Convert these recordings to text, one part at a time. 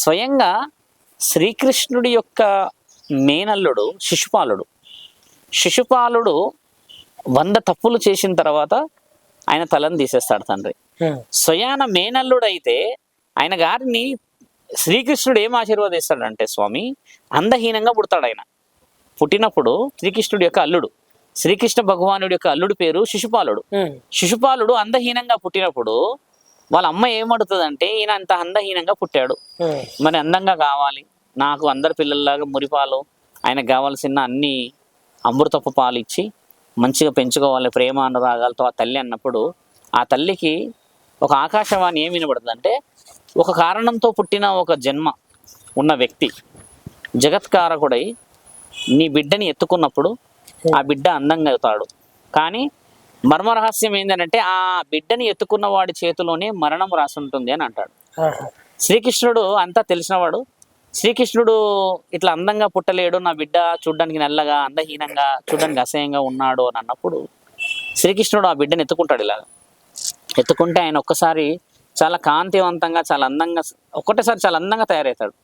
స్వయంగా శ్రీకృష్ణుడి యొక్క మేనల్లుడు శిశుపాలుడు 100 తప్పులు చేసిన తర్వాత ఆయన తలను తీసేస్తాడు తండ్రి. స్వయాన మేనల్లుడు అయితే ఆయన గారిని శ్రీకృష్ణుడు ఏం ఆశీర్వదిస్తాడంటే స్వామి, అందహీనంగా పుడతాడు. ఆయన పుట్టినప్పుడు శ్రీకృష్ణుడి యొక్క అల్లుడు, శ్రీకృష్ణ భగవానుడి యొక్క అల్లుడి పేరు శిశుపాలుడు అందహీనంగా పుట్టినప్పుడు వాళ్ళ అమ్మ ఏమడుతుందంటే, ఈయన అంత అందహీనంగా పుట్టాడు, మరి అందంగా కావాలి, నాకు అందరి పిల్లల్లాగా మురిపాలు, ఆయనకు కావాల్సిన అన్ని అమృతపు పాలు ఇచ్చి మంచిగా పెంచుకోవాలి ప్రేమ అనురాగాలతో ఆ తల్లి అన్నప్పుడు, ఆ తల్లికి ఒక ఆకాశవాణి ఏమి వినబడుతుంది అంటే, ఒక కారణంతో పుట్టిన ఒక జన్మ ఉన్న వ్యక్తి జగత్కారకుడై నీ బిడ్డని ఎత్తుకున్నప్పుడు ఆ బిడ్డ అందంగా అవుతాడు. కానీ మర్మరహస్యం ఏంటంటే, ఆ బిడ్డని ఎత్తుకున్న వాడి చేతిలోనే మరణం రాసి ఉంటుంది అని అంటాడు. శ్రీకృష్ణుడు అంతా తెలిసినవాడు. శ్రీకృష్ణుడు ఇట్లా అందంగా పుట్టలేడు, నా బిడ్డ చూడ్డానికి నల్లగా అందహీనంగా చూడ్డానికి అసహ్యంగా ఉన్నాడు అని అన్నప్పుడు శ్రీకృష్ణుడు ఆ బిడ్డని ఎత్తుకుంటాడు. ఇలాగా ఎత్తుకుంటే ఆయన ఒక్కసారి చాలా కాంతివంతంగా, చాలా అందంగా, ఒక్కటేసారి చాలా అందంగా తయారవుతాడు.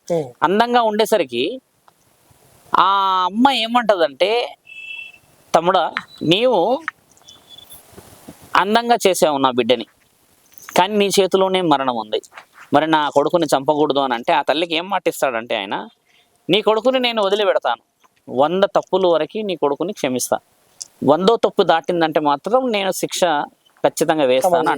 అందంగా ఉండేసరికి ఆ అమ్మ ఏమంటదంటే, తమ్ముడా నీవు అందంగా చేసావు నా బిడ్డని, కానీ నీ చేతిలోనే మరణం ఉంది, మరి నా కొడుకుని చంపకూడదు అని అంటే, ఆ తల్లికి ఏం మాటిస్తాడంటే ఆయన, నీ కొడుకుని నేను వదిలిపెడతాను, 100 తప్పుల వరకు నీ కొడుకుని క్షమిస్తా, 100వ తప్పు దాటిందంటే మాత్రం నేను శిక్ష ఖచ్చితంగా వేస్తాను అంటాడు.